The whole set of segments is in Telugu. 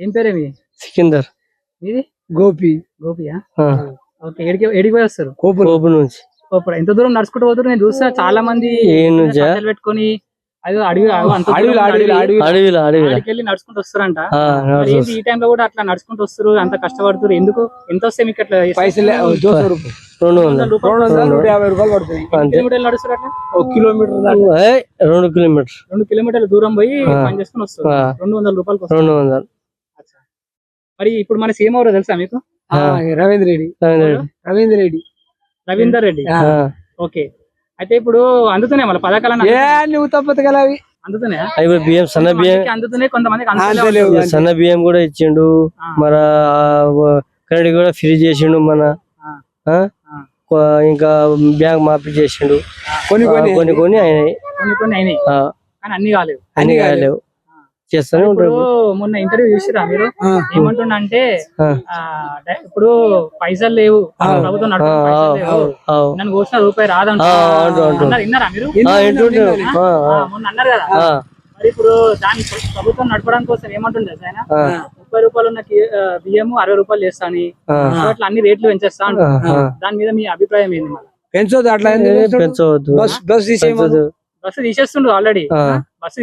ఏం పేరే మీ? సికిందర్. మీది? గోపి. గోపియా? ఓకే. ఏడికి పోయి వస్తారు? కోపు నుంచి. కోపరా. ఎంత దూరం నడుచుకుంటూ పోతారు? నేను చూస్తా చాలా మంది సంచులు పెట్టుకొని అదో అడవికి నడుచుకుంటూ వస్తారంట. ఈ టైం లో కూడా అట్లా నడుచుకుంటూ వస్తారు, అంత కష్టపడుతారు ఎందుకు? ఎంత వస్తాయి మీకు అట్లా? పైసలు 200 రూపాయలు పడుతుంది. కిలోమీటర్లు నడుస్తారు అట్లా? 1 కిలోమీటర్ 2 కిలోమీటర్ల దూరం పోయి పని చేసుకుని వస్తారు. 200 రూపాయలు. 200. మరి ఇప్పుడు మన సీఎం ఎవరో తెలుసా మీకు? రవీందర్ రెడ్డి. ఓకే. అయితే ఇప్పుడు అందుతున్నాయి మళ్ళీ పథకాలు బియ్యం సన్న బియ్యం కూడా ఇచ్చిండు, మన కరెంట్ కూడా ఫ్రీ చేసిండు, మన ఇంకా బ్యాంక్ మాఫీ చేసిండు. కొన్ని అయినాయి కానీ అన్ని కాలేవు. చేస్తానే ఉంటారు. మొన్న ఇంటర్వ్యూ చూసిరా మీరు? ఏమంటున్నా అంటే ఇప్పుడు పైసలు లేవు, ప్రభుత్వం నన్ను కోసిన రూపాయి రాదంటారు. విన్నారా మీరు? మొన్న అన్నారు కదా. మరి ఇప్పుడు దాని ప్రభుత్వం నడపడం కోసం ఏమంటుండే ఆయన? 30 రూపాయలు ఉన్న బియ్యము 60 రూపాయలు చేస్తాను, అట్లా అన్ని రేట్లు పెంచేస్తా అంటారు. దాని మీద మీ అభిప్రాయం ఏంది? మళ్ళీ పెంచవద్దు, అట్లా పెంచవద్దు. బస్సు తీసేస్తుండు ఆల్రెడీ. బస్సు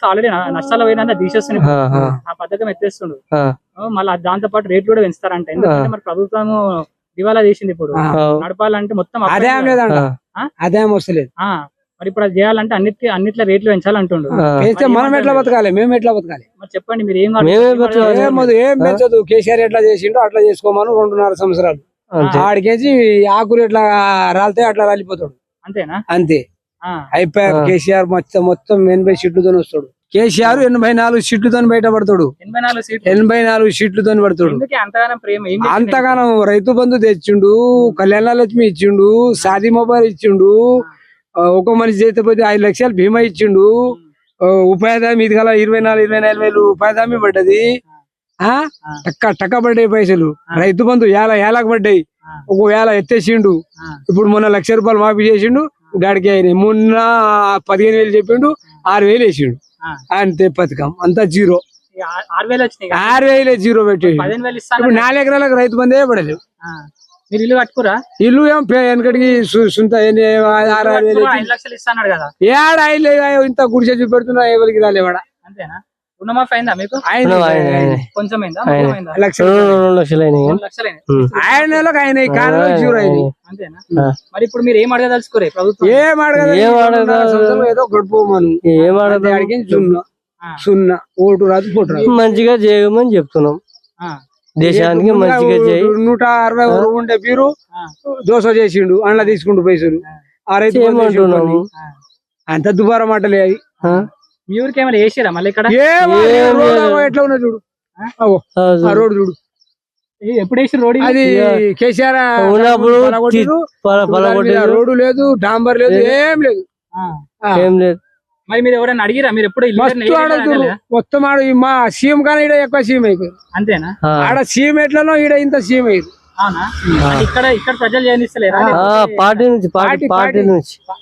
ఆల్రెడీ నష్టాలు పోయినా తీసేస్తుండు. ఆ పథకం ఎత్తేస్తుండు. మళ్ళీ దాంతో పాటు రేట్లు కూడా పెంచుతారంట. ఎందుకంటే మరి ప్రభుత్వం దివాలా చేసింది. ఇప్పుడు నడపాలంటే మొత్తం ఆదాయం వస్తలేదు. మరి ఇప్పుడు అది చేయాలంటే అన్నిట్లో రేట్లు పెంచాలంటుండు. మనం ఎట్లా బతకాలి? మేము ఎట్లా బతకాలి? మరి చెప్పండి మీరు. ఏం పెంచదు. కేసీఆర్ ఎట్లా చేసిండో అట్లా చేసుకోమను. 2.5 సంవత్సరాలు ఆడికేసి ఆకులు ఎట్లా రాలితే అట్లా రాలిపోతాడు. అంతేనా? అంతే అయిపోయారు. కేసీఆర్ మొత్తం 80 సీట్లతో వస్తాడు. కేసీఆర్ 84 సీట్లతో బయటపడతాడు. 84 సీట్లతో పడతాడు. అంతగానం రైతు బంధు తెచ్చిండు, కళ్యాణ లక్ష్మి ఇచ్చిండు, షాదీ మొబైల్ ఇచ్చిండు, ఒక మనిషి చేతి పోతే 5 లక్షలు బీమా ఇచ్చిండు, ఉపాధి హామీ ఇది గల 24,000 ఉపాధి హామీ పడ్డది. టక్క పడ్డాయి పైసలు. రైతు బంధు ఏలాకు పడ్డాయి. ఒకవేళ ఎత్తేసిండు. ఇప్పుడు మొన్న 1,00,000 రూపాయలు మాఫీ చేసిండు. గాడికి అయినాయి. మొన్న 15,000 చెప్పిండు, 6,000 వేసిండు. అంతే పథకం అంతా జీరో. 6,000 జీరో పెట్టేసి ఇప్పుడు 4 ఎకరాలకు రైతు బంధే పడలేదు. ఇల్లు కట్టుకురా? ఇల్లు ఏం వెనకటికి సొంత 6,000 ఏడ ఇంత గుడిసె చూపెడుతున్నా ఎవరికి రాలేవాడ. అంతేనా? రుణమాఫీ అయిందా మీకు? కొంచెం అయిందా? 2 లక్షలు ఆయన నెలకు అయినాయి కానీ జీరో అయినాయి. అంతేనా? మరి ఇప్పుడు మీరు ఏం అడగదలుచుకోరే ప్రభుత్వం? ఏం అడగదు, ఏదో గడుపుమను. ఏం అడగ సున్నా ఓటు రాదు పోటు రాదు. మంచిగా చేయమని చెప్తున్నాం. దేశానికి మంచిగా 160 ఉండే బీరు దోశ చేసిండు, అందులో తీసుకుంటూ పైసలు. అంత దుబారా మాటలే అవి. మీ ఊరికి ఏమైనా వేసారా మళ్ళీ ఇక్కడ? ఎట్లా ఉన్నా చూడు, ఆ రోడ్ చూడు. ఎప్పుడు వేసి రోడ్? అది కేసీఆర్ రోడ్డు లేదు, డాంబర్ లేదు, ఏం లేదు. మరి మీరు ఎవరైనా అడిగిరా? మీరు ఎప్పుడు మొత్తం ఆడ మా సీఎం కానీ ఈడ ఎక్కువ సీఎం అయిపోయింది. అంతేనా? ఆడ సీఎం ఎట్లనో ఈడ ఇంత సీఎం అయ్యింది. అవునా? ఇక్కడ ప్రజలు చేయనిస్తలేరా? పార్టీ నుంచి.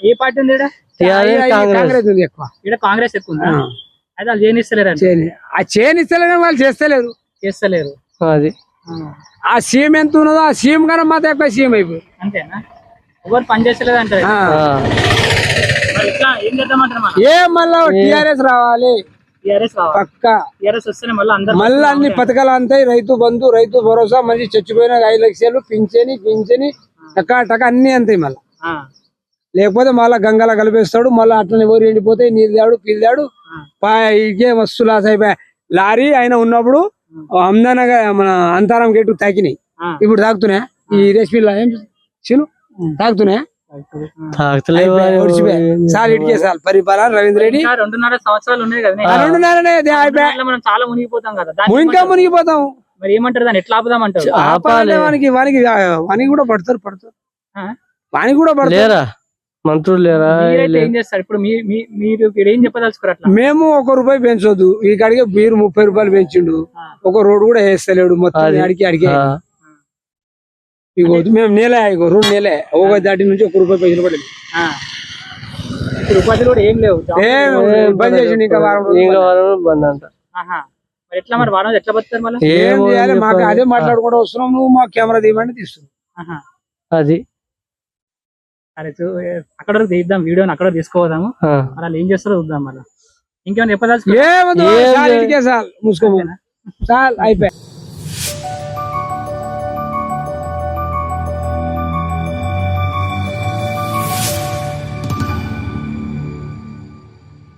ఏ పార్టీ ఉంది? కాంగ్రెస్ ఉంది ఎక్కువ. ఇక్కడ కాంగ్రెస్ ఎక్కువ ఉంది. అయితే వాళ్ళు చేయనిస్తలేరు. చేయనిస్తలేరు, వాళ్ళు చేస్తలేరు. అది ఆ సీఎం ఎంత ఉన్నదో ఆ సీఎం కన్నా మాత్రం ఎక్కువ సీఎం అయిపోయింది. అంతేనా? ఎవరు పని చేస్తలేదు అంటారు. ఏం మళ్ళా టీఆర్ఎస్ రావాలి పక్కా. మళ్ళీ అన్ని పథకాలు అంతాయి. రైతు బంధు, రైతు భరోసా, మళ్ళీ చచ్చిపోయిన 5 లక్షలు పింఛని టక అన్ని అంతాయి మళ్ళా. లేకపోతే మళ్ళా గంగల కలిపేస్తాడు. మళ్ళీ అట్లనే ఎవరు ఎండిపోతాయి, నీళ్ళు పిల్లాడు ఇకే మస్తు లాస్ అయిపోయా. లారీ ఆయన ఉన్నప్పుడు అమ్దానగా మన అంతరం గేటు తాకినాయి. ఇప్పుడు తాకుతున్నాయా? ఈ రెసిపీలో ఏం తాకుతున్నాయా? పరిపాలన రవీంద్ర రెడ్డి 2.5 సంవత్సరాలు ఉన్నాయి కదా. 2.5 చాలా మునిగిపోతాం కదా. ఇంకా మునిగిపోతాం. మరి ఏమంటారు దాన్ని? ఎట్లా ఆపుదాం అంటారు? వానికి కూడా పడతారు. వానికి కూడా పడతారు. మంత్రులు లేరా? ఏం చేస్తారు ఇప్పుడు? మీరు ఏం చెప్పదలుచుకోరు? అట్లా మేము 1 రూపాయి పెంచొద్దు. ఈ కాడికి మీరు 30 రూపాయలు పెంచిండు. ఒక రోడ్డు కూడా వేస్తలేడు. మొత్తం అడిగి ఇగో మేము 2 నెలే ఒక దాటి నుంచి 1 రూపాయి పైసలు పడలేదు. రూపాయలు కూడా ఏం లేవు. బంద్ చేసిండు. ఇంకా బంద్ అంట. మరి ఎట్లా మరి వారం ఎట్లా బతారు మళ్ళీ ఏం చేయాలి మాకు అదే మాట్లాడుకుంటూ వస్తున్నాం, నువ్వు మా కెమెరా తీయమని తీస్తున్నావు. అది అరే అక్కడ వరకు తీద్దాం వీడియోని, అక్కడ వరకు తీసుకోదాము, అలా ఏం చేస్తారో చూద్దాం. మళ్ళీ ఇంకేమైనా చెప్పదలుచుకో ఏమో చాలు, ఇటుకే చాలు, మూసుకోమో చాలు అయిపోయి.